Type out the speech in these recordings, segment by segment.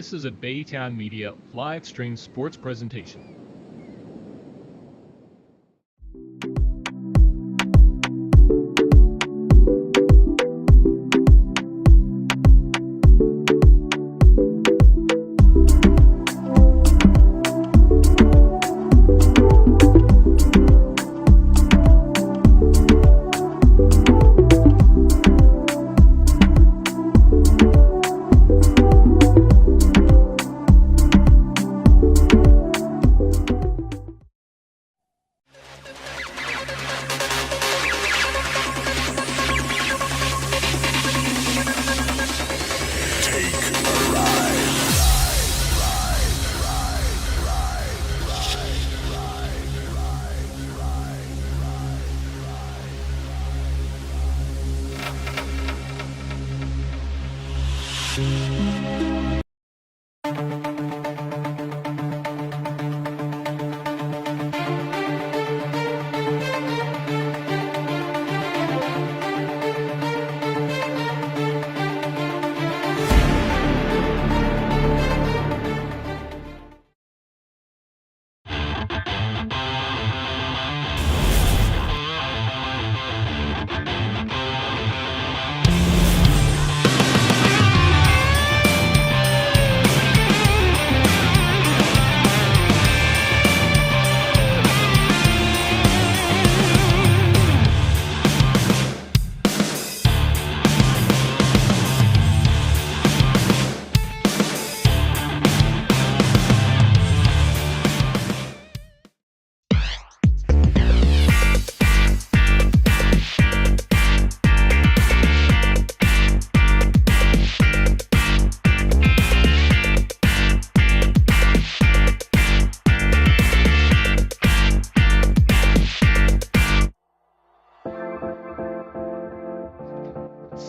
This is a Baytown Media live stream sports presentation.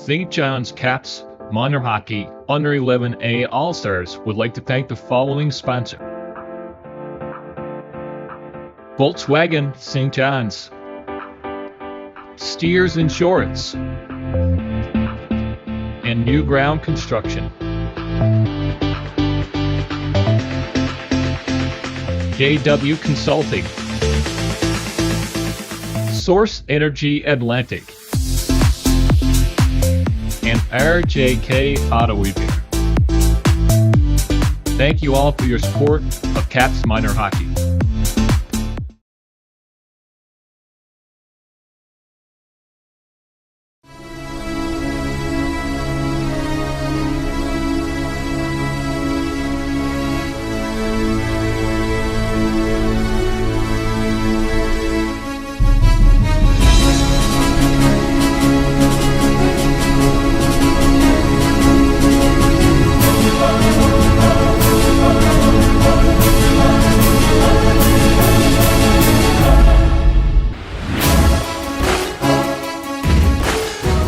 St. John's Caps Minor Hockey Under 11A All-Stars would like to thank the following sponsor: Volkswagen St. John's, Steers Insurance, and New Ground Construction. JW Consulting, Source Energy Atlantic, and RJK Auto Repair. Thank you all for your support of Caps Minor Hockey.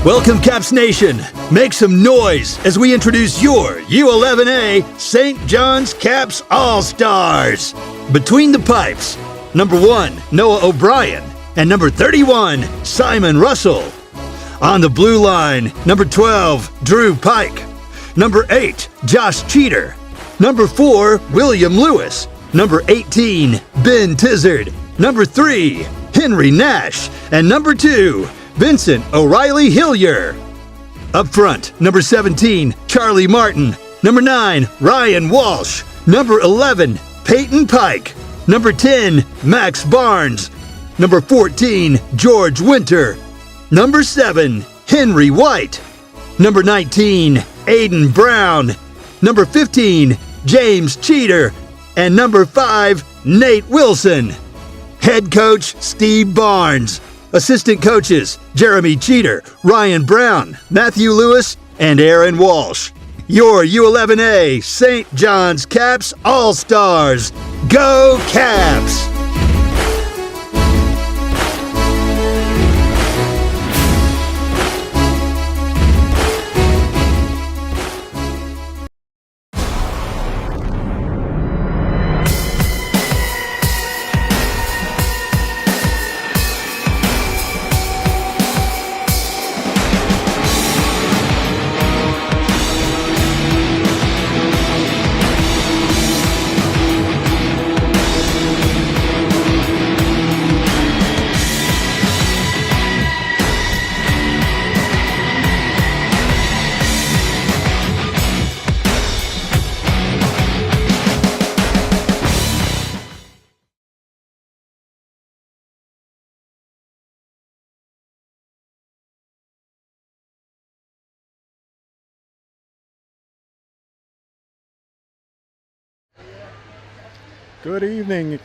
Welcome, Caps Nation. Make some noise as we introduce your U11A St. John's Caps All-Stars. Between the pipes, number 1, Noah O'Brien, and number 31, Simon Russell. On the blue line, number 12, Drew Pike. Number 8, Josh Cheater. Number 4, William Lewis. Number 18, Ben Tizard. Number 3, Henry Nash. And number 2, Vincent O'Reilly Hillier. Up front, number 17, Charlie Martin. Number 9, Ryan Walsh. Number 11, Peyton Pike. Number 10, Max Barnes. Number 14, George Winter. Number 7, Henry White. Number 19, Aiden Brown. Number 15, James Cheater. And number 5, Nate Wilson. Head coach, Steve Barnes. Assistant coaches, Jeremy Cheater, Ryan Brown, Matthew Lewis, and Aaron Walsh. Your U11A St. John's Caps All-Stars. Go Caps! Good evening.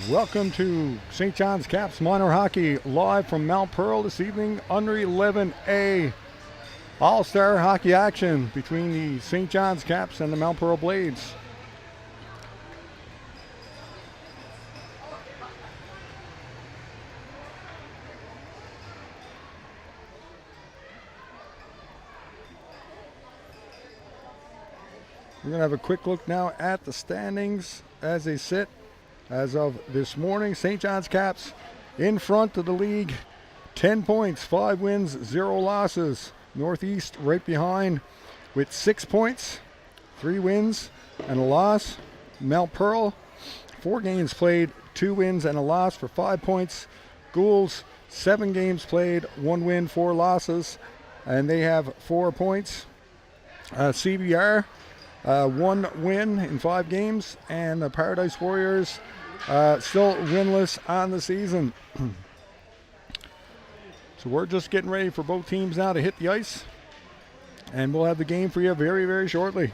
Welcome to St. John's Caps Minor Hockey live from Mount Pearl this evening. Under 11A All-Star Hockey action between the St. John's Caps and the Mount Pearl Blades. We're going to have a quick look now at the standings as they sit. As of this morning, St. John's Caps in front of the league. 10 points, 5 wins, 0 losses. Northeast right behind with 6 points, 3 wins and a loss. Mount Pearl, 4 games played, 2 wins and a loss for 5 points. Ghouls, 7 games played, 1 win, 4 losses, and they have 4 points. CBR, 1 win in 5 games, and the Paradise Warriors still winless on the season. So we're just getting ready for both teams now to hit the ice, and we'll have the game for you very, very shortly.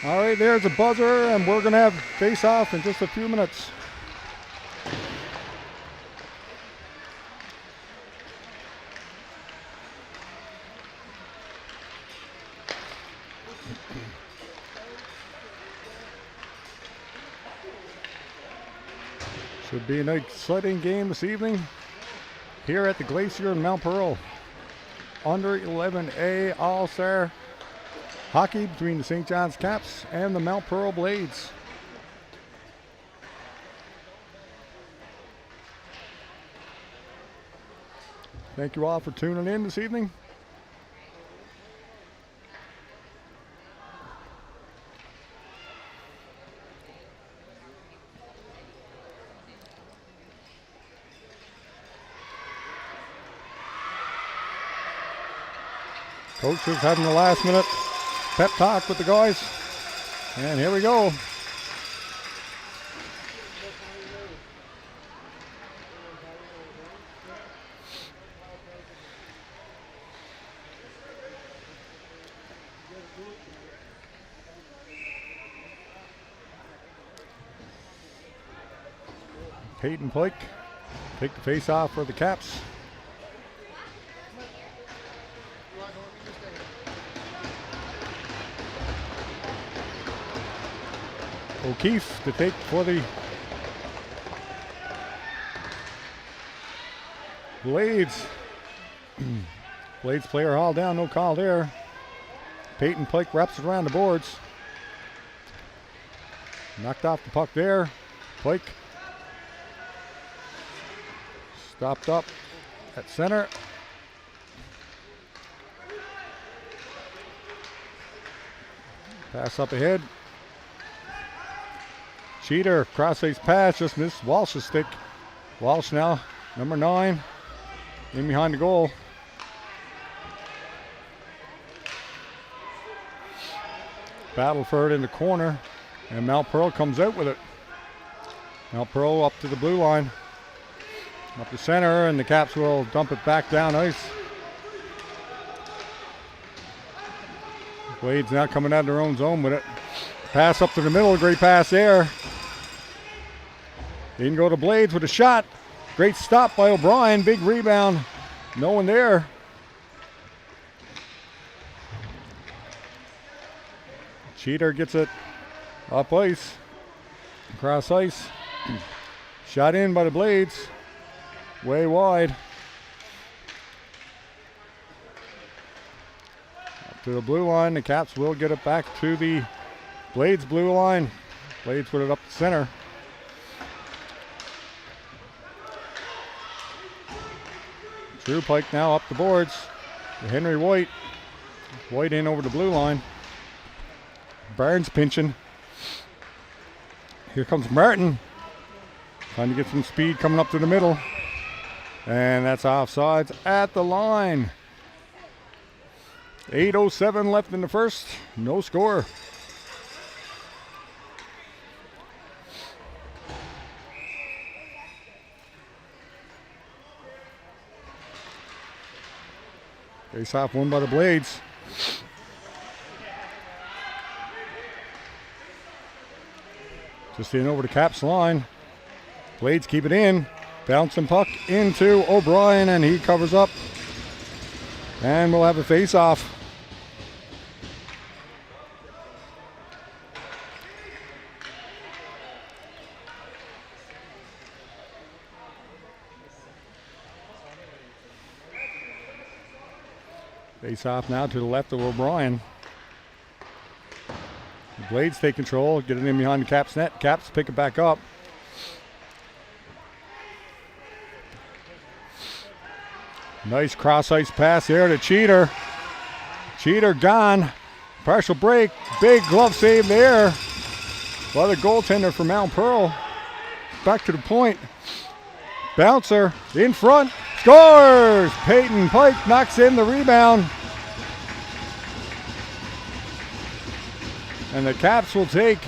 All right, there's a buzzer, and we're going to have face-off in just a few minutes. Should be an exciting game this evening here at the Glacier in Mount Pearl. Under 11A All-Star Hockey between the St. John's Caps and the Mount Pearl Blades. Thank you all for tuning in this evening. Coach is having the last minute pep talk with the guys. And here we go. Peyton Pike take the face off for the Caps. O'Keefe to take for the Blades. Blades player hauled down, no call there. Peyton Pike wraps it around the boards. Knocked off the puck there. Pike stopped up at center. Pass up ahead. Cheater, cross-ice pass, just missed Walsh's stick. Walsh now, number 9, in behind the goal. Battle for it in the corner, and Mount Pearl comes out with it. Mount Pearl up to the blue line, up the center, and the Caps will dump it back down ice. Blades now coming out of their own zone with it. Pass up to the middle, great pass there. In go to Blades with a shot. Great stop by O'Brien, big rebound. No one there. Cheater gets it up ice, cross ice. Shot in by the Blades, way wide. Up to the blue line, the Caps will get it back to the Blades blue line. Blades put it up the center. Drew Pike now up the boards. To Henry White. White in over the blue line. Barnes pinching. Here comes Martin. Trying to get some speed coming up to the middle. And that's offsides at the line. 8:07 left in the first. No score. Face off won by the Blades. Just in over the Caps line. Blades keep it in. Bouncing puck into O'Brien, and he covers up. And we'll have a face off. Face off now to the left of O'Brien. The Blades take control, get it in behind the Caps net. Caps pick it back up. Nice cross-ice pass there to Cheater. Cheater gone. Partial break. Big glove save there by the goaltender for Mount Pearl. Back to the point. Bouncer in front. Scores! Peyton Pike knocks in the rebound. And the Caps will take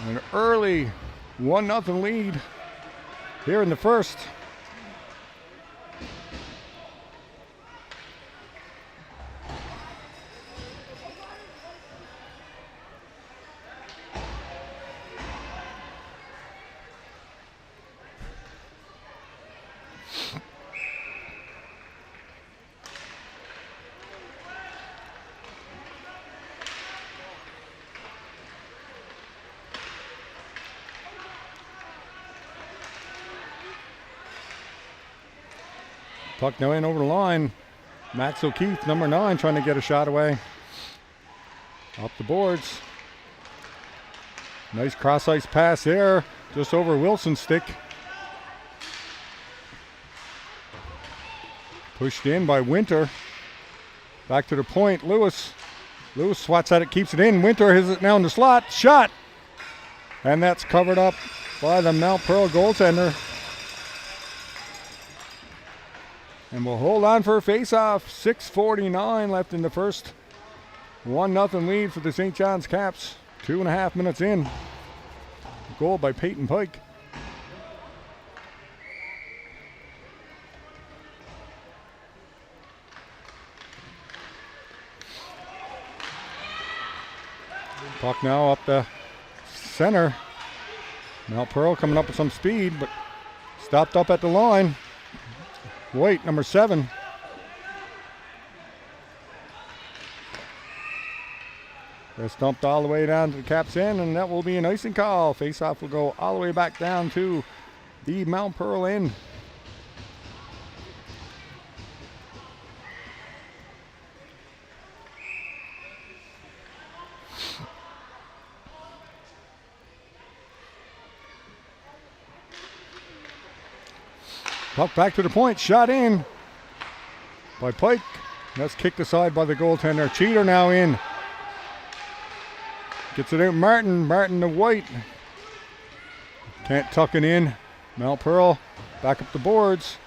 an early 1-0 lead here in the first. Puck now in over the line. Max O'Keefe, number 9, trying to get a shot away. Up the boards. Nice cross-ice pass there, just over Wilson's stick. Pushed in by Winter. Back to the point, Lewis. Lewis swats at it, keeps it in. Winter has it now in the slot. Shot! And that's covered up by the Mount Pearl goaltender. And we'll hold on for a face-off. 6:49 left in the first. 1-0 lead for the St. John's Caps. 2.5 minutes in. Goal by Peyton Pike. Puck now up the center. Mount Pearl coming up with some speed, but Stopped up at the line. White, number 7. They're stumped all the way down to the Caps end, and that will be an icing call. Face-off will go all the way back down to the Mount Pearl end. Puck back to the point, shot in by Pike. That's kicked aside by the goaltender. Cheater now in. Gets it out, Martin. Martin to White. Can't tuck it in. Mount Pearl back up the boards.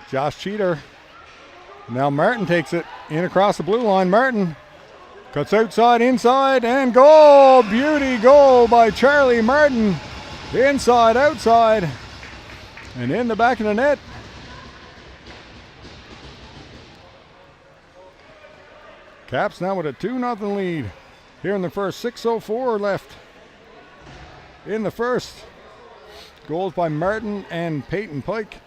Josh Cheater. Now Martin takes it in across the blue line. Martin cuts outside, inside, and goal! Beauty goal by Charlie Martin. Inside, outside, and in the back of the net. Caps now with a 2-0 lead. Here in the first, 6:04 left. In the first, goals by Martin and Peyton Pike.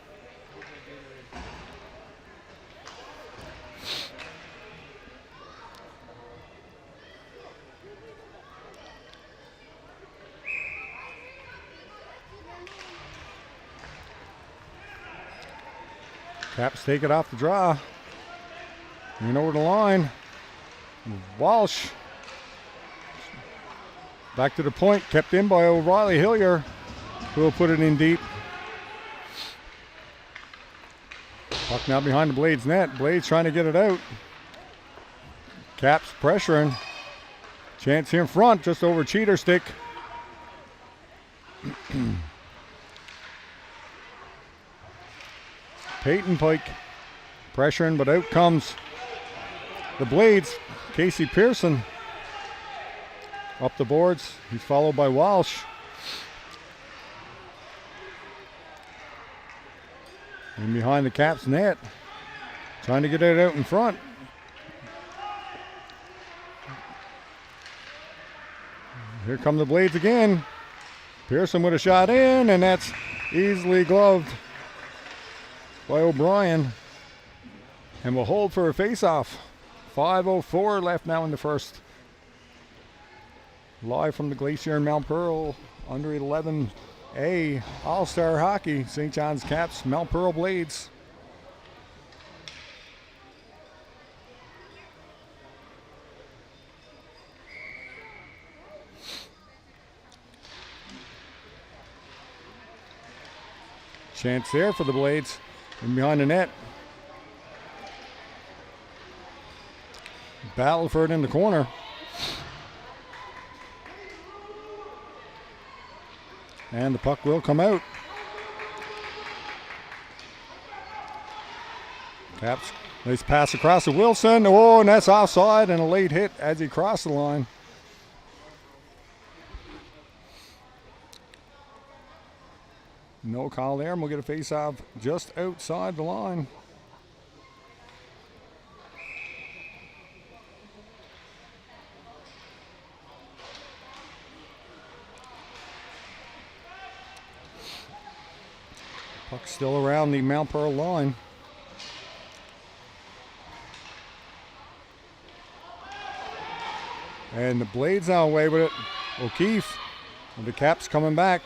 Caps take it off the draw. In over the line. Walsh. Back to the point, kept in by O'Reilly Hillier, who will put it in deep. Puck now behind the Blades net. Blades trying to get it out. Caps pressuring. Chance here in front, just over Cheater stick. Peyton Pike pressuring, but out comes the Blades. Casey Pearson up the boards. He's followed by Walsh. And behind the Caps net. Trying to get it out in front. Here come the Blades again. Pearson with a shot in, and that's easily gloved by O'Brien. And we'll hold for a face-off. 5:04 left now in the first. Live from the Glacier in Mount Pearl, under 11A All-Star Hockey, St. John's Caps, Mount Pearl Blades. Chance there for the Blades, and behind the net. Battle for it in the corner. And the puck will come out. Caps, nice pass across to Wilson. Oh, and that's offside and a late hit as he crossed the line. No call there, and we'll get a face-off just outside the line. Puck still around the Mount Pearl line. And the Blades now away with it. O'Keefe with the Caps coming back.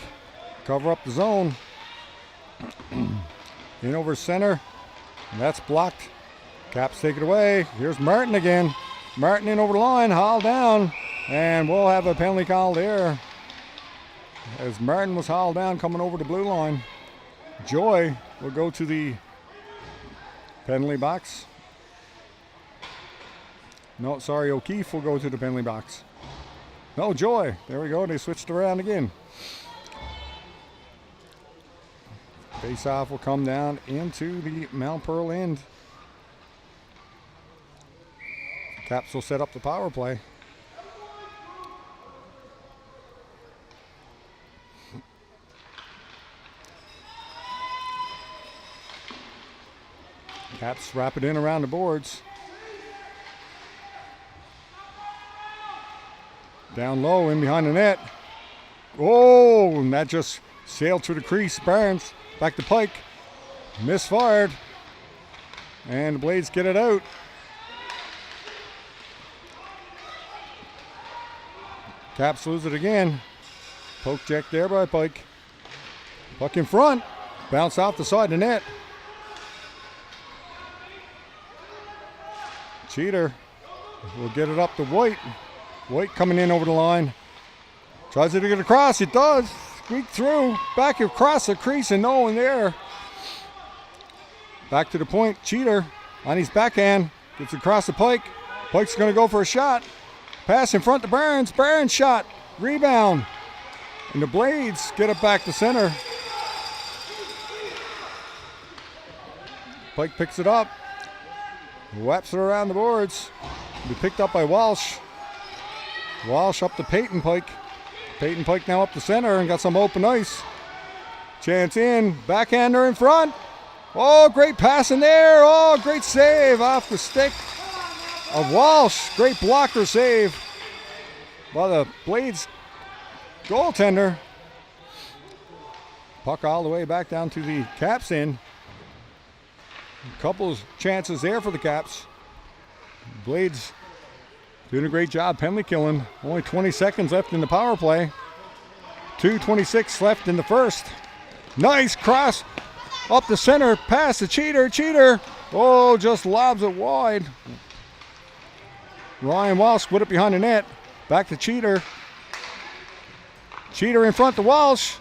Cover up the zone. In over center. And that's blocked. Caps take it away. Here's Martin again. Martin in over the line. Hauled down. And we'll have a penalty call there. As Martin was hauled down coming over the blue line. Joy will go to the penalty box. No, sorry, O'Keefe will go to the penalty box. No, Joy. There we go. They switched around again. Face-off will come down into the Mount Pearl end. Caps will set up the power play. Caps wrap it in around the boards. Down low, in behind the net. Oh, and that just sailed through the crease. Barnes Back to Pike. Misfired. And the Blades get it out. Caps lose it again. Poke check there by Pike. Puck in front. Bounce off the side of the net. Cheater will get it up to White. White coming in over the line. Tries to get across. It does. Squeak through. Back across the crease and no one there. Back to the point. Cheater on his backhand. Gets across the Pike. Pike's going to go for a shot. Pass in front to Burns. Burns shot. Rebound. And the Blades get it back to center. Pike picks it up. Whaps it around the boards. Be picked up by Walsh. Walsh up to Peyton Pike. Peyton Pike now up the center and got some open ice. Chance in. Backhander in front. Oh, great pass in there. Oh, great save off the stick of Walsh. Great blocker save by the Blades goaltender. Puck all the way back down to the Caps end. A couple of chances there for the Caps. Blades doing a great job penalty killing. Only 20 seconds left in the power play. 2:26 left in the first. Nice cross up the center. Pass to Cheater. Cheater. Oh, just lobs it wide. Ryan Walsh put it behind the net. Back to Cheater. Cheater in front to Walsh.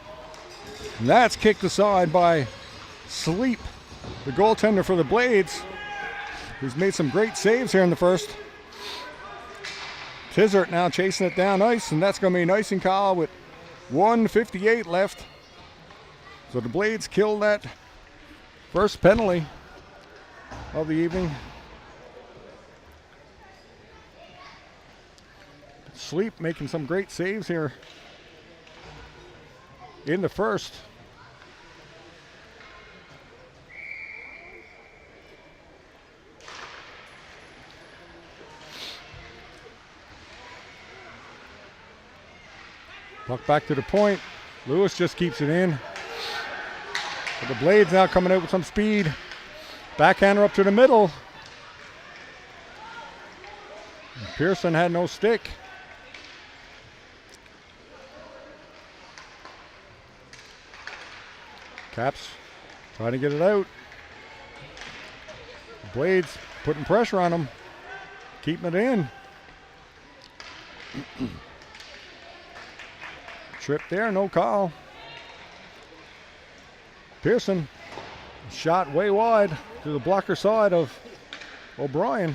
And that's kicked aside by Sleep, the goaltender for the Blades, who's made some great saves here in the first. Tizert now chasing it down ice, and that's going to be an icing call with 1:58 left. So the Blades kill that first penalty of the evening. Sleep making some great saves here in the first. Puck back to the point. Lewis just keeps it in. But the Blades now coming out with some speed. Backhander up to the middle. And Pearson had no stick. Caps trying to get it out. The Blades putting pressure on them. Keeping it in. Trip there, no call. Pearson shot way wide to the blocker side of O'Brien.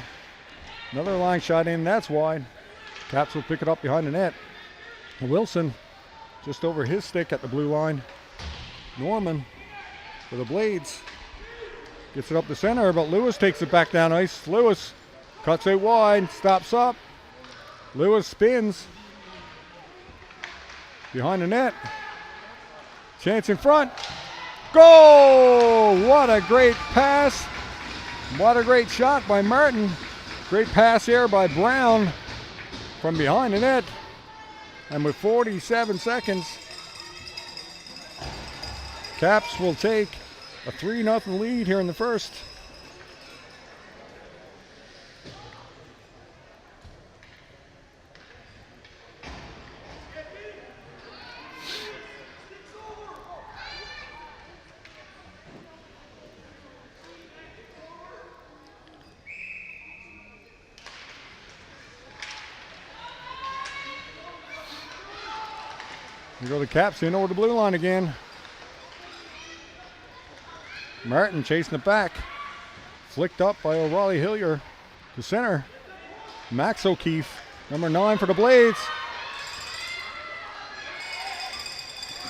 Another line shot in, that's wide. Caps will pick it up behind the net. Wilson just over his stick at the blue line. Norman for the Blades gets it up the center, but Lewis takes it back down ice. Lewis cuts it wide, stops up. Lewis spins behind the net. Chance in front. Goal! What a great pass. What a great shot by Martin. Great pass here by Brown from behind the net. And with 47 seconds, Caps will take a 3-0 lead here in the first. We go to Caps in over the blue line again. Martin chasing it back. Flicked up by O'Reilly Hillier to center. Max O'Keefe, number 9 for the Blades.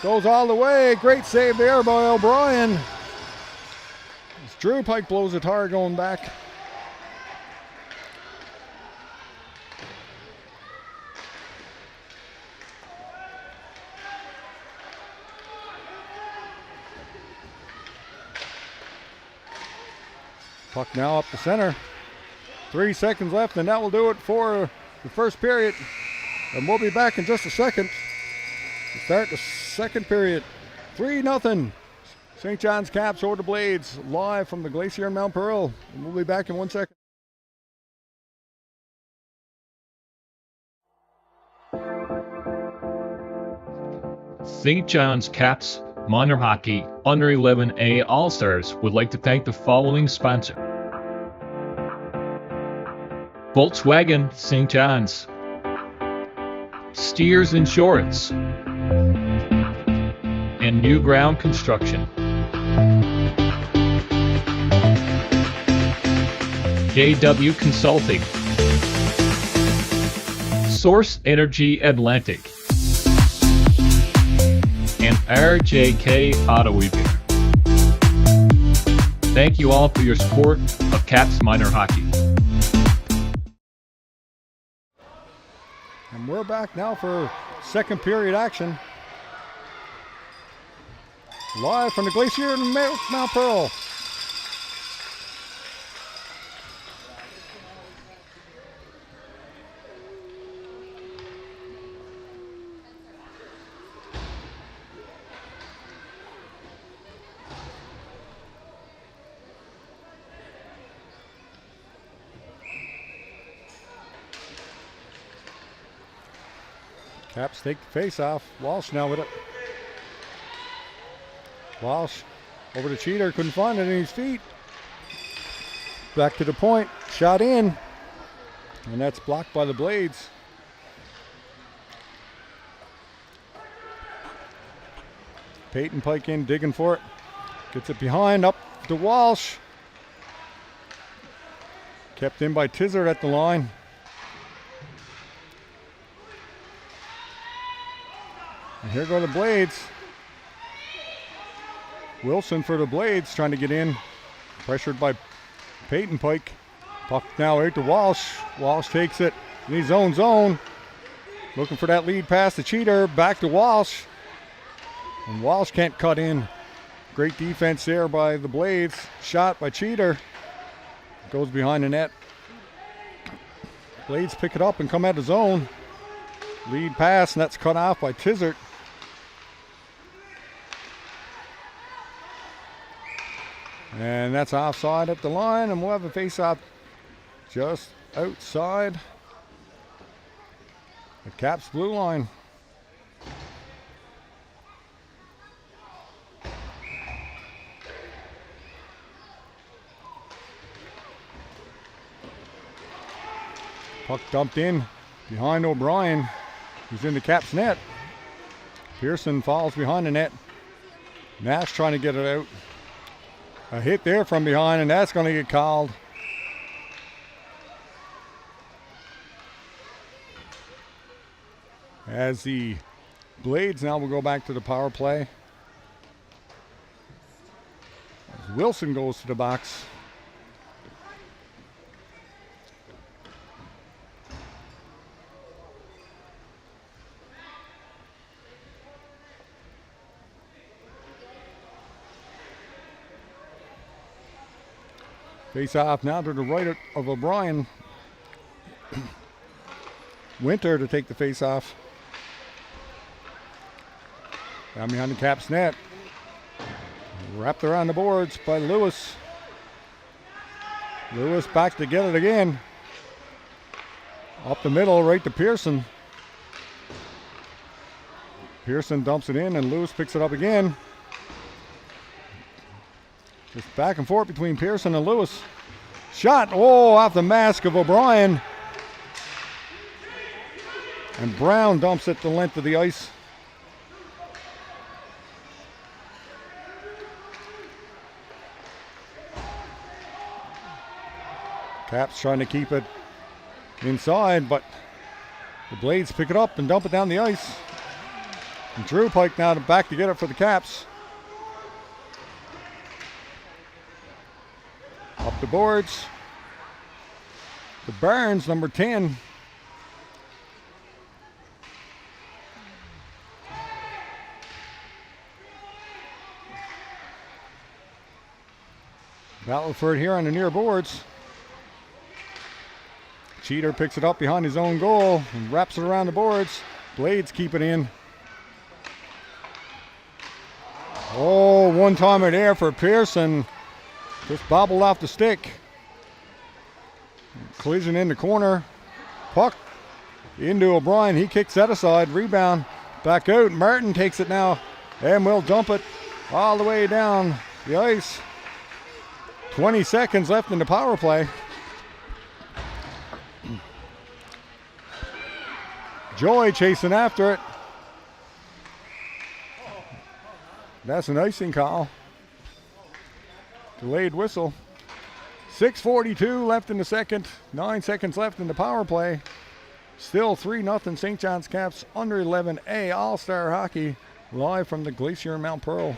Goes all the way. Great save there by O'Brien. As Drew Pike blows it hard going back. Puck now up the center. 3 seconds left, and that will do it for the first period. And we'll be back in just a second to start the second period. 3-0. St. John's Caps over the Blades, live from the Glacier in Mount Pearl. And we'll be back in 1 second. St. John's Caps Minor Hockey Under 11A All-Stars would like to thank the following sponsor: Volkswagen St. John's, Steers Insurance, and New Ground Construction. JW Consulting, Source Energy Atlantic, and RJK Auto Repair. Thank you all for your support of Caps Minor Hockey. And we're back now for second period action. Live from the Glacier in Mount Pearl. Caps take the face off. Walsh now with it. Walsh over the cheater. Couldn't find it in his feet. Back to the point. Shot in. And that's blocked by the Blades. Peyton Pike in, digging for it. Gets it behind, up to Walsh. Kept in by Tizard at the line. And here go the Blades. Wilson for the Blades trying to get in. Pressured by Peyton Pike. Puck now out to Walsh. Walsh takes it in his own zone. Looking for that lead pass to Cheater. Back to Walsh. And Walsh can't cut in. Great defense there by the Blades. Shot by Cheater. Goes behind the net. Blades pick it up and come out of zone. Lead pass, and that's cut off by Tizard. And that's offside at the line, and we'll have a face-off just outside the Caps blue line. Puck dumped in behind O'Brien, who's in the Caps net. Pearson falls behind the net. Nash trying to get it out. A hit there from behind, and that's going to get called. As the Blades now will go back to the power play. As Wilson goes to the box. Face off now to the right of O'Brien. Winter to take the face off. Down behind the Caps net. Wrapped around the boards by Lewis. Lewis back to get it again. Up the middle, right to Pearson. Pearson dumps it in and Lewis picks it up again. Just back and forth between Pearson and Lewis. Shot, off the mask of O'Brien. And Brown dumps it the length of the ice. Caps trying to keep it inside, but the Blades pick it up and dump it down the ice. And Drew Pike now back to get it for the Caps. Up the boards. To Barnes, number 10. Battle for it here on the near boards. Cheater picks it up behind his own goal and wraps it around the boards. Blades keep it in. Oh, one-timer there for Pearson. Just bobbled off the stick. Collision in the corner. Puck into O'Brien. He kicks that aside. Rebound back out. Martin takes it now and will dump it all the way down the ice. 20 seconds left in the power play. Joy chasing after it. That's an icing call. Delayed whistle. 6:42 left in the second. 9 seconds left in the power play. Still 3-0 St. John's Caps under 11A All-Star Hockey live from the Glacier in Mount Pearl.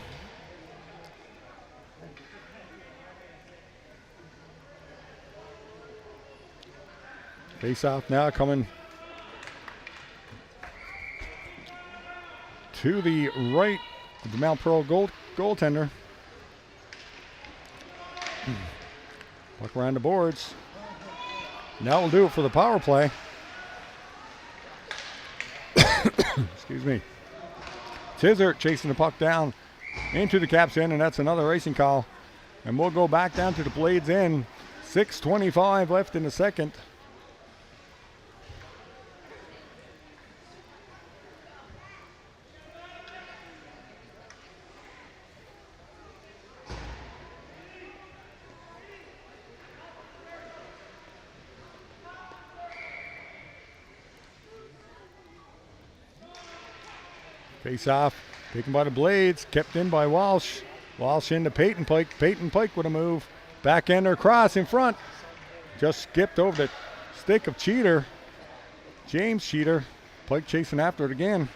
Face off now coming to the right of the Mount Pearl goaltender. Look around the boards. Now we'll do it for the power play. Excuse me. Tizert chasing the puck down into the Caps end, and that's another racing call. And we'll go back down to the Blades end. 6:25 left in the second. Face off, taken by the Blades, kept in by Walsh. Walsh into Peyton Pike. Peyton Pike with a move. Backhander cross in front. Just skipped over the stick of Cheater. James Cheater. Pike chasing after it again.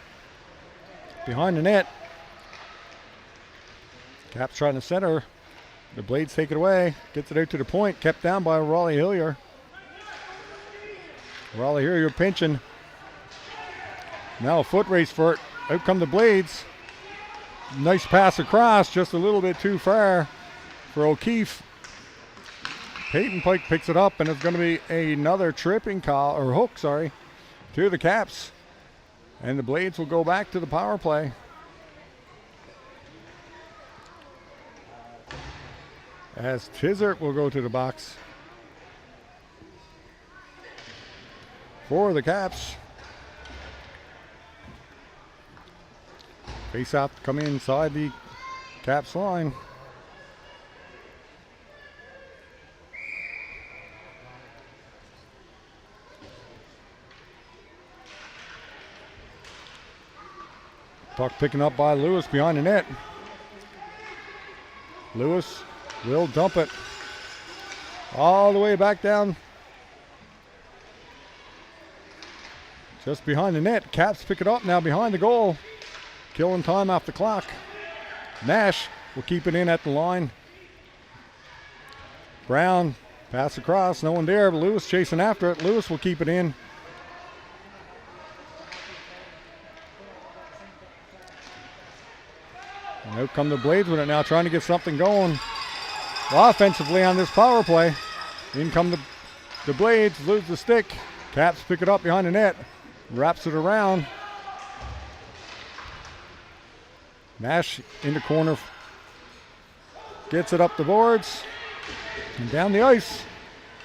Behind the net. Caps trying to center. The Blades take it away. Gets it out to the point. Kept down by Raleigh Hillier. Raleigh Hillier pinching. Now a foot race for it. Out come the Blades. Nice pass across, just a little bit too far for O'Keefe. Peyton Pike picks it up, and it's going to be another tripping call, or hook, sorry, to the Caps. And the Blades will go back to the power play. As Tizert will go to the box for the Caps. Face off coming inside the Caps line. Puck picking up by Lewis behind the net. Lewis will dump it all the way back down. Just behind the net. Caps pick it up now behind the goal. Killing time off the clock. Nash will keep it in at the line. Brown, pass across, no one there, but Lewis chasing after it. Lewis will keep it in. And out come the Blades with it now, trying to get something going offensively on this power play. In come the Blades, lose the stick. Caps pick it up behind the net, wraps it around. Nash in the corner, gets it up the boards and down the ice.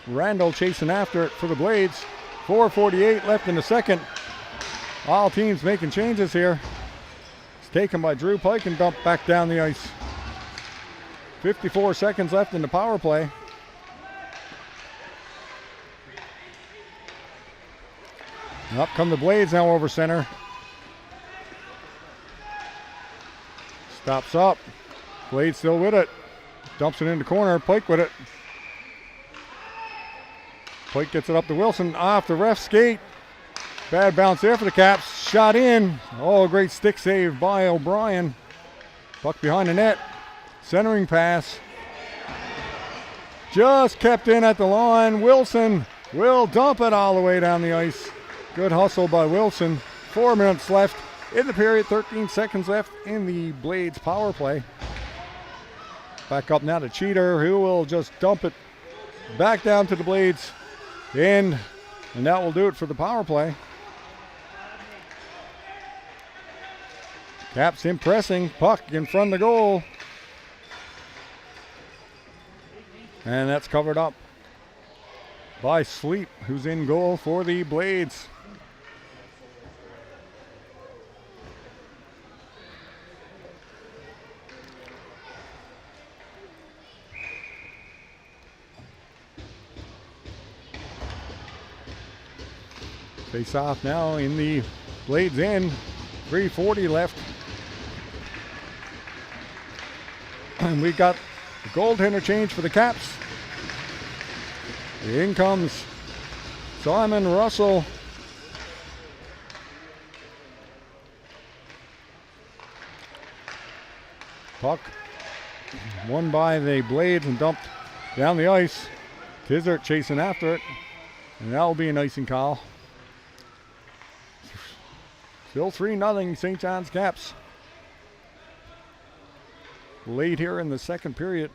Randall chasing after it for the Blades. 4:48 left in the second. All teams making changes here. It's taken by Drew Pike and dumped back down the ice. 54 seconds left in the power play. And up come the Blades now over center. Stops up. Blade still with it. Dumps it in the corner. Pike with it. Pike gets it up to Wilson. Off the ref skate. Bad bounce there for the Caps. Shot in. Oh, great stick save by O'Brien. Puck behind the net. Centering pass. Just kept in at the line. Wilson will dump it all the way down the ice. Good hustle by Wilson. 4 minutes left in the period, 13 seconds left in the Blades power play. Back up now to Cheater, who will just dump it back down to the Blades end, and that will do it for the power play. Caps impressing. Puck in front of the goal. And that's covered up by Sleep, who's in goal for the Blades. Face off now in the Blades end. 3:40 left. And we got the goaltender change for the Caps. In comes Simon Russell. Puck won by the Blades and dumped down the ice. Tizert chasing after it. And that'll be an icing call. Still 3-0 St. John's Caps. Late here in the second period.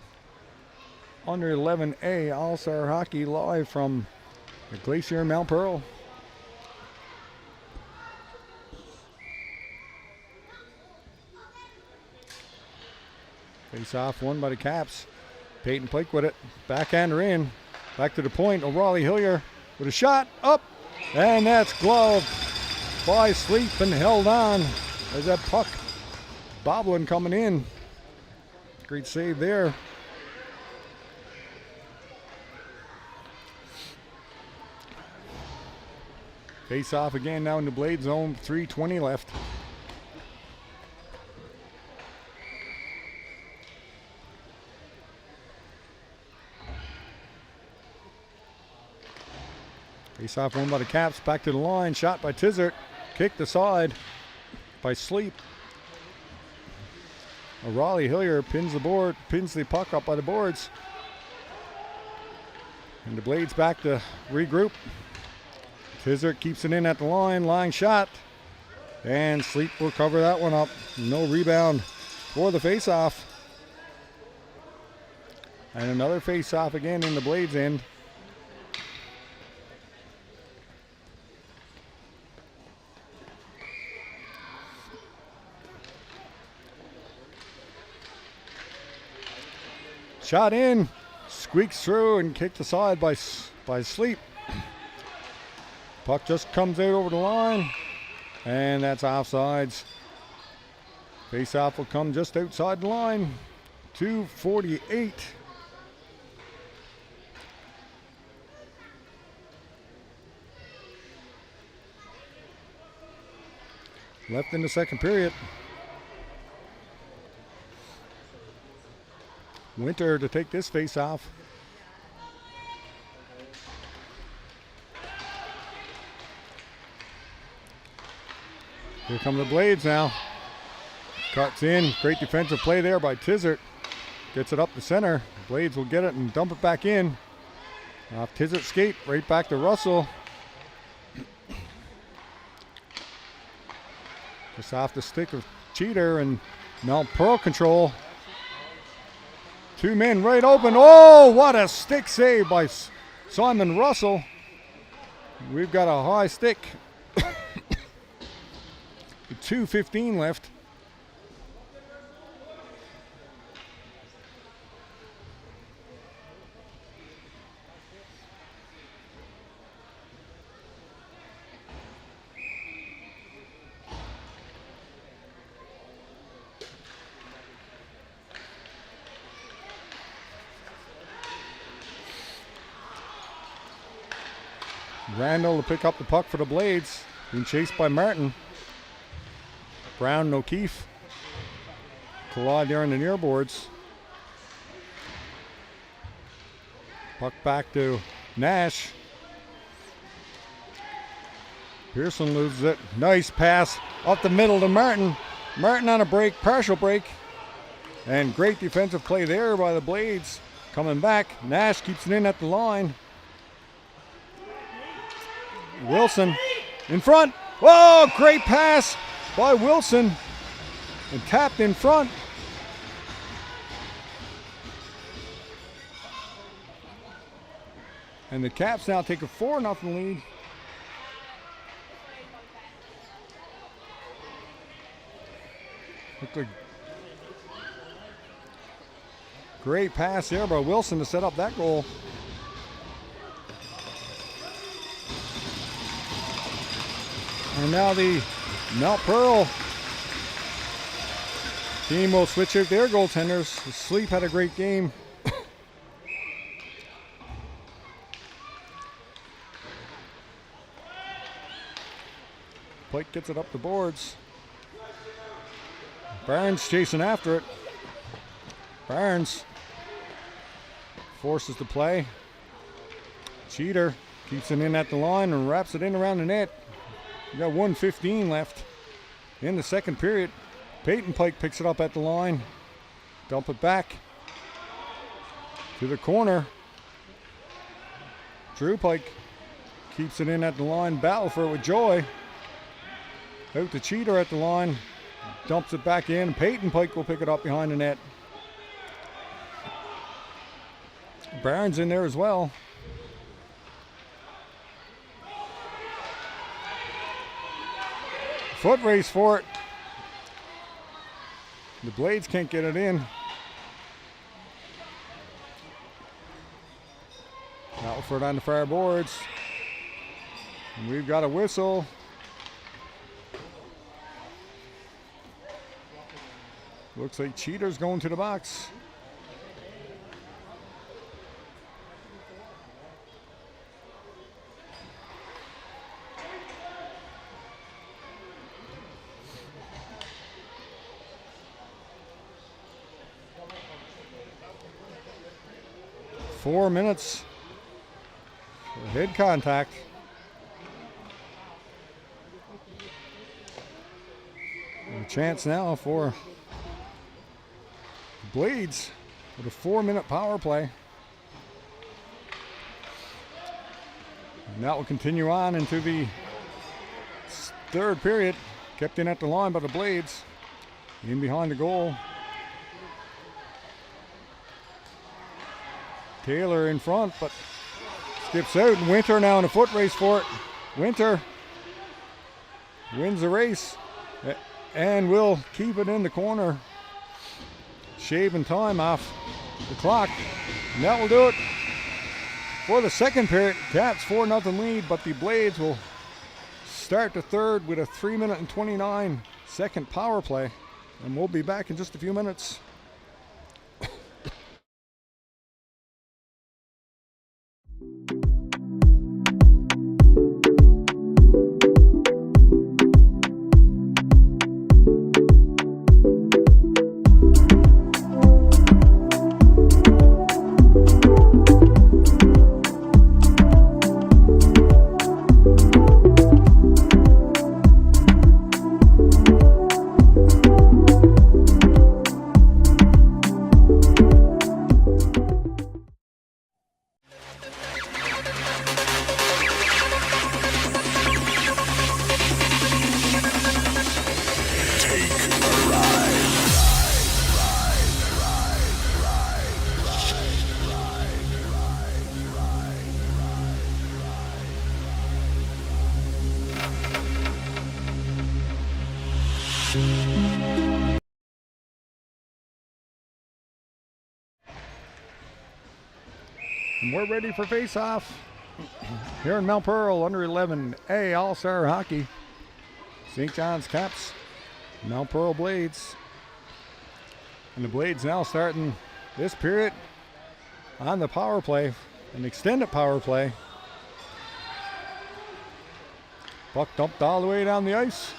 Under 11A All-Star Hockey live from the Glacier Mount Pearl. Face off won by the Caps. Peyton Pike with it. Backhander in. Back to the point. O'Reilly Hillier with a shot up. And that's gloved by Sleep and held on. There's that puck bobbling coming in. Great save there. Face off again now in the Blade zone. 3:20 left. Face off won by the Caps. Back to the line. Shot by Tizert. Kicked aside by Sleep. O'Reilly Hillier pins the puck up by the boards. And the Blades back to regroup. Tizert keeps it in at the line. Line shot. And Sleep will cover that one up. No rebound for the face-off. And another face-off again in the Blades end. Shot in, squeaks through and kicked aside by Sleep. Puck just comes out over the line, and that's offsides. Face-off will come just outside the line. 2:48. Left in the second period. Winter to take this face off. Here come the Blades now. Cuts in. Great defensive play there by Tizert. Gets it up the center. Blades will get it and dump it back in. Off Tizert's skate. Right back to Russell. Just off the stick of Cheater and Mount Pearl control. Two men right open. Oh, what a stick save by Simon Russell. We've got a high stick. 2:15 left. Randall to pick up the puck for the Blades. Being chased by Martin. Brown and O'Keefe collide there on the near boards. Puck back to Nash. Pearson loses it. Nice pass up the middle to Martin. Martin on a break, partial break. And great defensive play there by the Blades. Coming back. Nash keeps it in at the line. Wilson in front. Oh, great pass by Wilson. And tapped in front. And the Caps now take a 4-0 lead. Looked like great pass there by Wilson to set up that goal. And now the Mount Pearl team will switch out their goaltenders. Sleep had a great game. Pike gets it up the boards. Barnes chasing after it. Barnes forces the play. Cheater keeps it in at the line and wraps it in around the net. We got 1:15 left in the second period. Peyton Pike picks it up at the line. Dump it back to the corner. Drew Pike keeps it in at the line. Battle for it with Joy. Out to Cheater at the line. Dumps it back in. Peyton Pike will pick it up behind the net. Barnes in there as well. Foot race for it. The Blades can't get it in. Alford on the far boards. And we've got a whistle. Looks like Cheater's going to the box. Four minutes for head contact. And a chance now for Blades with a 4-minute power play. And that will continue on into the third period. Kept in at the line by the Blades. In behind the goal. Taylor in front, but skips out. And Winter now in a foot race for it. Winter wins the race and will keep it in the corner. Shaving time off the clock. And that will do it for the second period. Caps 4-0 lead, but the Blades will start the third with a 3-minute and 29-second power play. And we'll be back in just a few minutes. And we're ready for face-off here in Mount Pearl, under 11A All-Star Hockey. St. John's Caps, Mount Pearl Blades. And the Blades now starting this period on the power play, an extended power play. Puck dumped all the way down the ice,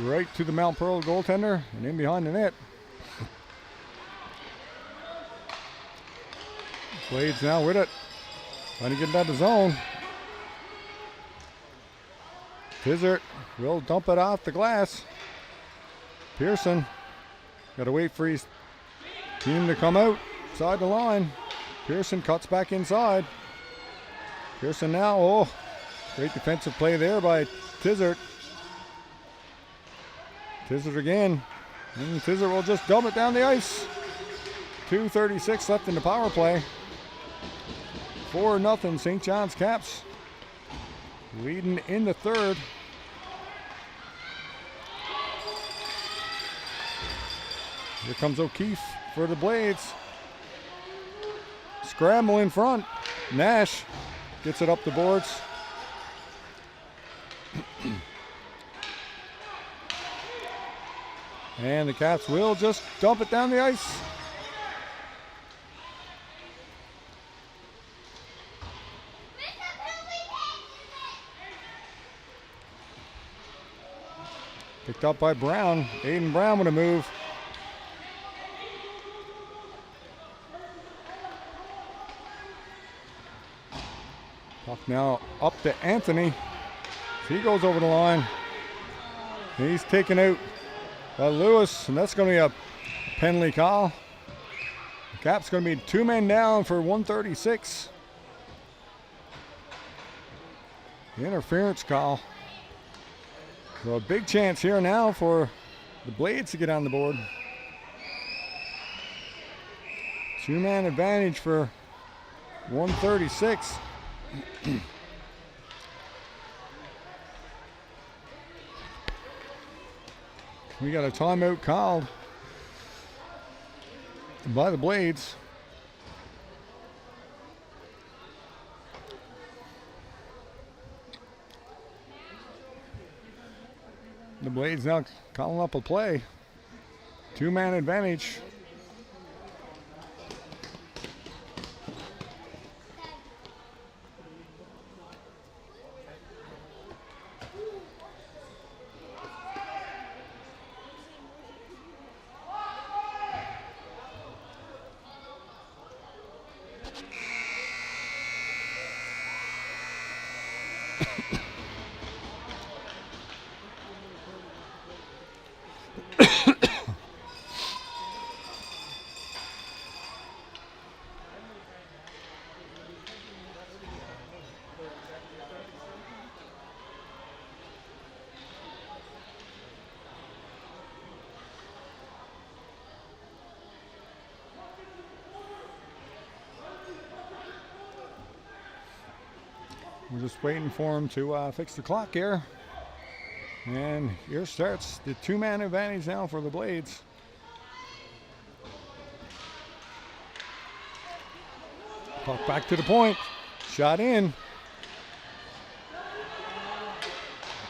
right to the Mount Pearl goaltender and in behind the net. Blades now with it, trying to get into the zone. Tizzard will dump it off the glass. Pearson got to wait for his team to come out side the line. Pearson cuts back inside. Pearson now, oh, great defensive play there by Tizzard. Tizzard again, and Tizzard will just dump it down the ice. 2:36 left in the power play. 4-0 St. John's Caps, leading in the third. Here comes O'Keefe for the Blades. Scramble in front. Nash gets it up the boards. And the Caps will just dump it down the ice. Picked up by Brown. Aiden Brown with a move. Puck now up to Anthony. He goes over the line. He's taken out by Lewis, and that's going to be a penalty call. The Caps going to be 2 men down for 136. Interference call. So a big chance here now for the Blades to get on the board. 2-man advantage for 136. We got a timeout called by the Blades. The Blades now calling up a play. 2-man advantage. We're just waiting for him to fix the clock here. And here starts the 2-man advantage now for the Blades. Puck back to the point. Shot in.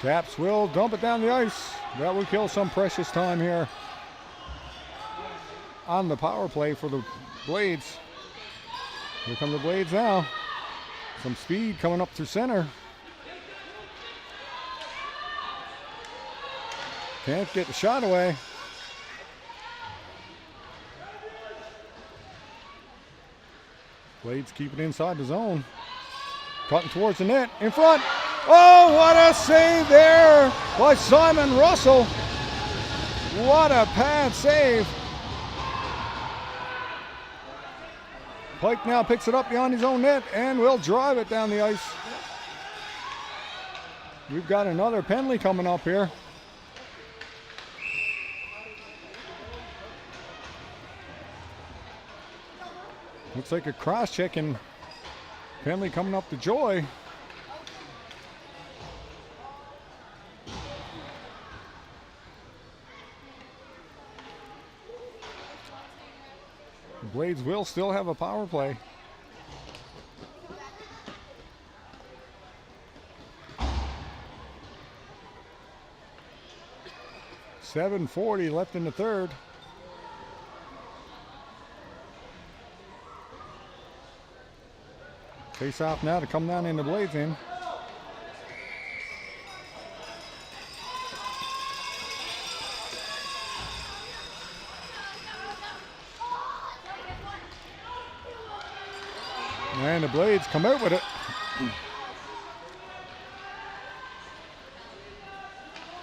Caps will dump it down the ice. That will kill some precious time here on the power play for the Blades. Here come the Blades now. Some speed coming up through center. Can't get the shot away. Blades keep it inside the zone. Cutting towards the net. In front. Oh, what a save there by Simon Russell. What a pad save. Pike now picks it up beyond his own net and will drive it down the ice. We've got another penalty coming up here. Looks like a cross-check and penalty coming up to Joy. The Blades will still have a power play. .740 left in the third. Face off now to come down in the Blades end. And the Blades come out with it.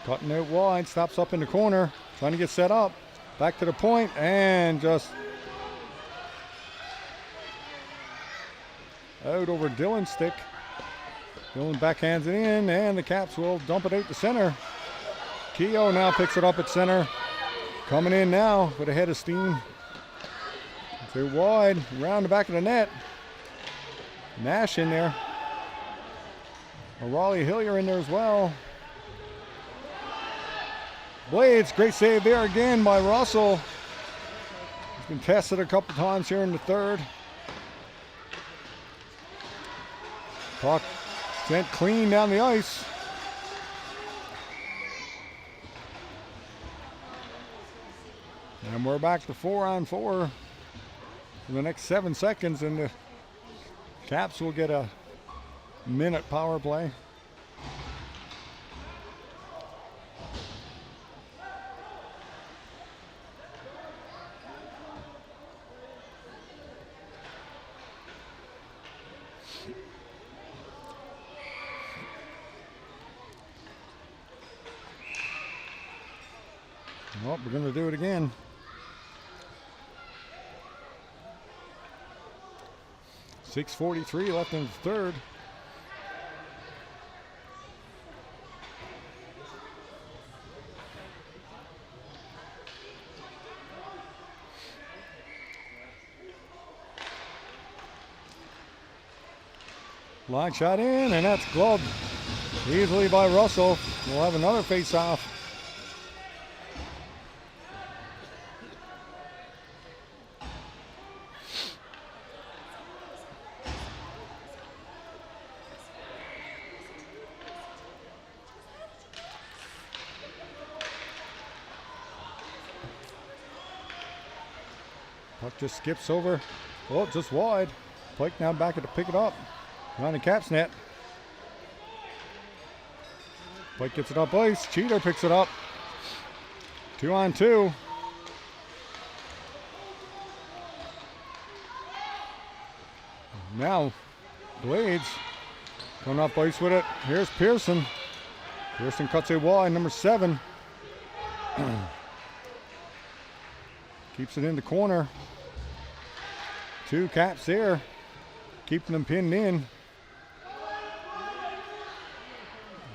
Cutting out wide, stops up in the corner, trying to get set up. Back to the point and just out over Dylan's stick. Dylan backhands it in and the Caps will dump it out to center. Keogh now picks it up at center. Coming in now with a head of steam. Too wide, around the back of the net. Nash in there. Raleigh Hillier in there as well. Blades, great save there again by Russell. It's been tested a couple times here in the third. Puck sent clean down the ice. And we're back to 4-on-4 for the next 7 seconds, and the Caps will get a minute power play. Well, we're going to do it again. .643 left in the third. Line shot in, and that's gloved easily by Russell. We'll have another face-off. Puck just skips over. Oh, just wide. Pike now back to pick it up. On the Caps net. Pike gets it up ice. Cheater picks it up. 2-on-2. Now, Blades going up ice with it. Here's Pearson. Pearson cuts it wide, number 7. Keeps it in the corner. 2 Caps there, keeping them pinned in.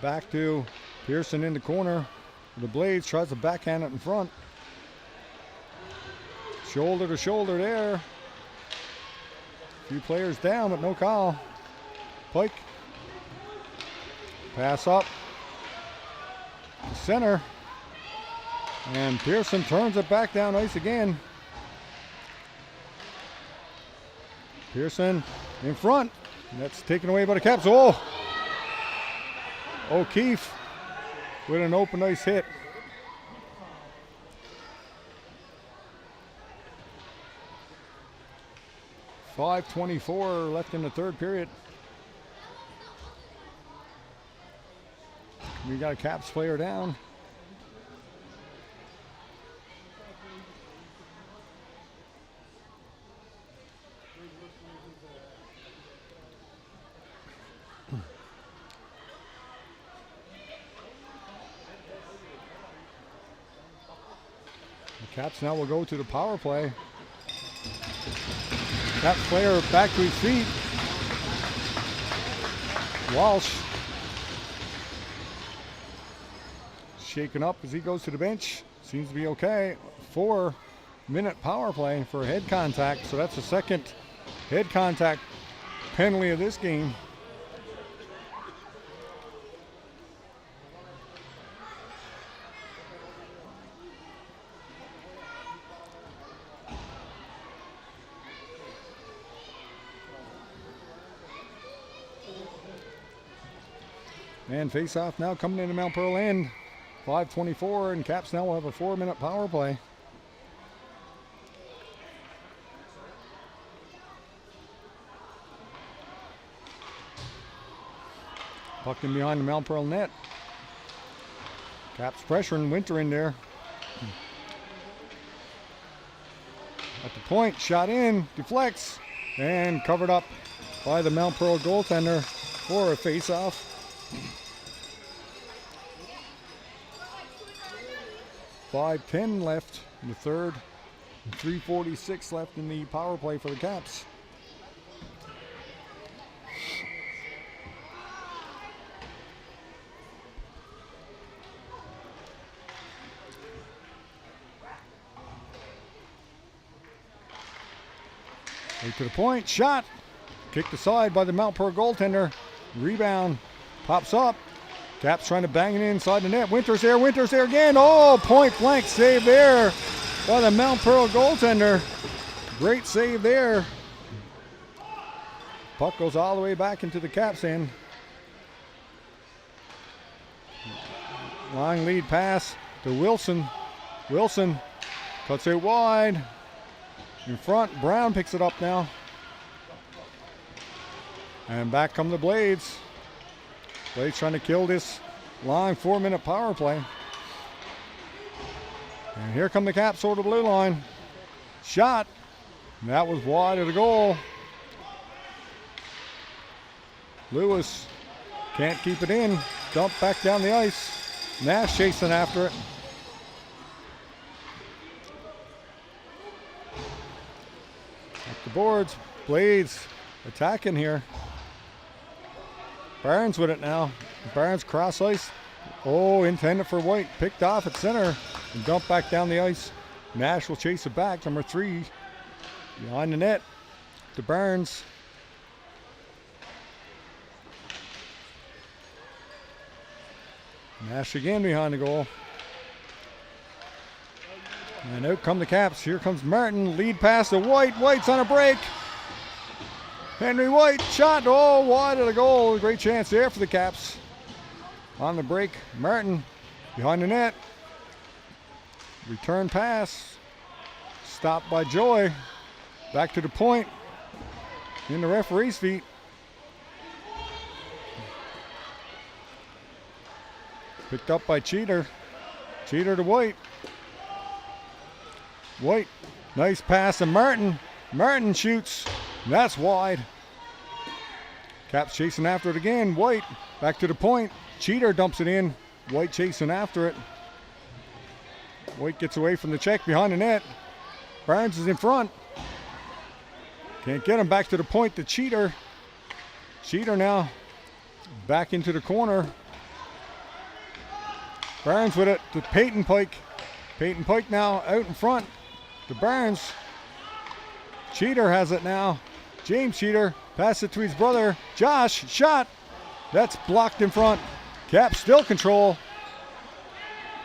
Back to Pearson in the corner. The Blades tries to backhand it in front. Shoulder to shoulder there. A few players down, but no call. Pike. Pass up. Center. And Pearson turns it back down ice again. Pearson in front. That's taken away by the Caps. Oh! O'Keefe with an open ice hit. .524 left in the third period. We got a Caps player down. Caps now will go to the power play. Caps player back to his feet. Walsh shaken up as he goes to the bench. Seems to be okay. 4-minute power play for head contact. So that's the second head contact penalty of this game. And face-off now coming into Mount Pearl end. 5:24, and Caps now will have a 4-minute power play. Puck in behind the Mount Pearl net. Caps pressuring Winter in there. At the point, shot in, deflects, and covered up by the Mount Pearl goaltender for a face-off. .510 left in the third, and 3:46 left in the power play for the Caps. Right to the point, shot, kicked aside by the Mount Pearl goaltender. Rebound, pops up. Caps trying to bang it inside the net. Winter's there again. Oh, point blank save there by the Mount Pearl goaltender. Great save there. Puck goes all the way back into the Caps end. Long lead pass to Wilson. Wilson cuts it wide. In front, Brown picks it up now. And back come the Blades. Blades trying to kill this long 4-minute power play. And here come the Caps over the blue line. Shot. And that was wide of the goal. Lewis can't keep it in. Dump back down the ice. Nash chasing after it. Up the boards. Blades attacking here. Barnes with it now. Barnes cross ice. Oh, intended for White. Picked off at center and dumped back down the ice. Nash will chase it back. Number 3 behind the net to Barnes. Nash again behind the goal. And out come the Caps. Here comes Martin. Lead pass to White. White's on a break. Henry White shot. Oh, wide of the goal. Great chance there for the Caps. On the break, Martin behind the net. Return pass. Stopped by Joy. Back to the point. In the referee's feet. Picked up by Cheater. Cheater to White. White. Nice pass to Martin. Martin shoots. That's wide. Caps chasing after it again. White back to the point. Cheater dumps it in. White chasing after it. White gets away from the check behind the net. Barnes is in front. Can't get him back to the point to Cheater. Cheater now back into the corner. Barnes with it to Peyton Pike. Peyton Pike now out in front to Barnes. Cheater has it now. James Cheater passes it to his brother. Josh, shot. That's blocked in front. Caps still control.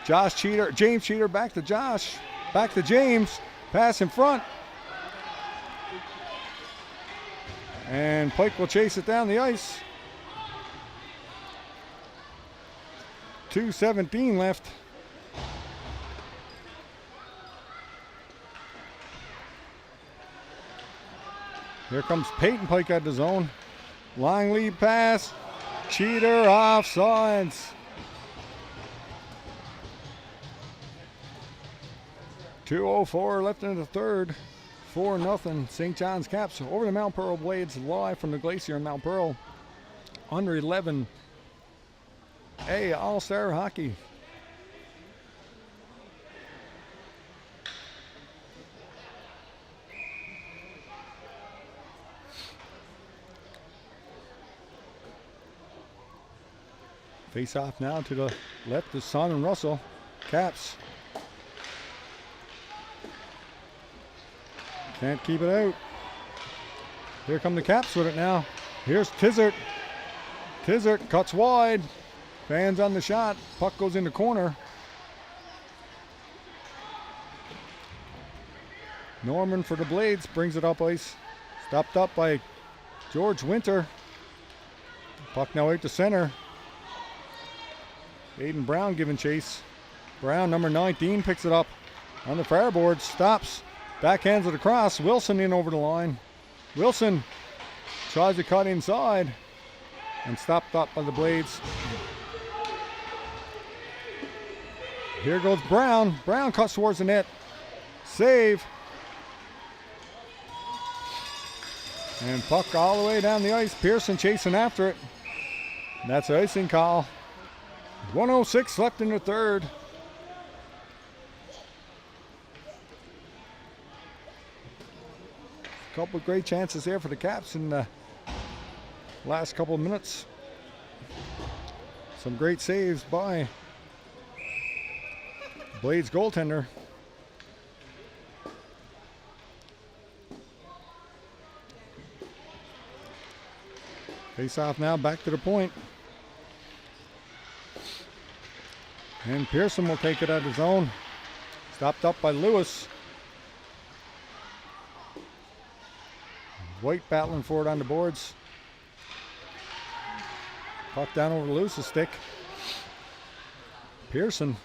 Josh Cheater, James Cheater back to Josh. Back to James. Pass in front. And Pike will chase it down the ice. 2:17 left. Here comes Peyton Pike out of the zone. Long lead pass. Cheater offsides. 2:04 left in the third. 4-0 St. John's Caps over the Mount Pearl Blades live from the Glacier in Mount Pearl. Under 11A All-Star Hockey. Face off now to the left is Son and Russell. Caps. Can't keep it out. Here come the Caps with it now. Here's Tizzard. Tizzard cuts wide. Fans on the shot. Puck goes in the corner. Norman for the Blades brings it up ice. Stopped up by George Winter. Puck now out to center. Aiden Brown giving chase. Brown, number 19, picks it up on the fireboard. Stops. Backhands it across. Wilson in over the line. Wilson tries to cut inside and stopped up by the Blades. Here goes Brown. Brown cuts towards the net. Save. And puck all the way down the ice. Pearson chasing after it. That's an icing call. 1:06 left in the third. Couple of great chances there for the Caps in the last couple of minutes. Some great saves by Blades goaltender. Face off now, back to the point. And Pearson will take it out of his own. Stopped up by Lewis. White battling for it on the boards. Puck down over Lewis's stick. Pearson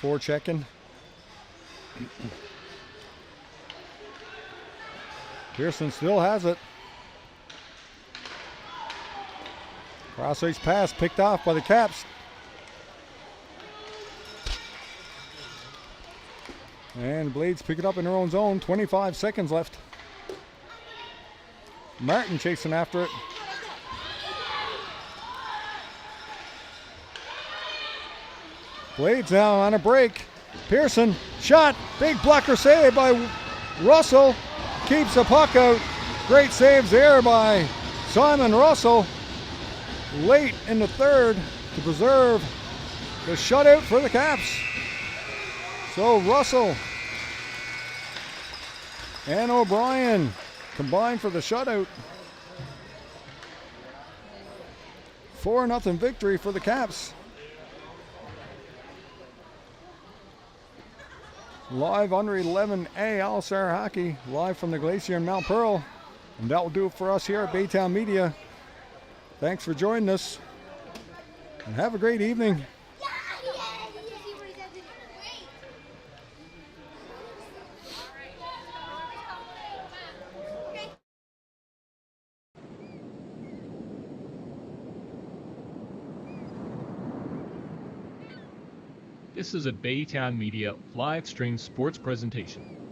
forechecking. Pearson still has it. Cross-ice pass picked off by the Caps. And Blades pick it up in their own zone. 25 seconds left. Martin chasing after it. Blades now on a break. Pearson, shot, big blocker save by Russell. Keeps the puck out. Great saves there by Simon Russell. Late in the third to preserve the shutout for the Caps. So Russell and O'Brien combined for the shutout. 4-0 victory for the Caps. Live under 11A All-Star Hockey, live from the Glacier in Mount Pearl. And that will do it for us here at Baytown Media. Thanks for joining us, and have a great evening. This is a Baytown Media live stream sports presentation.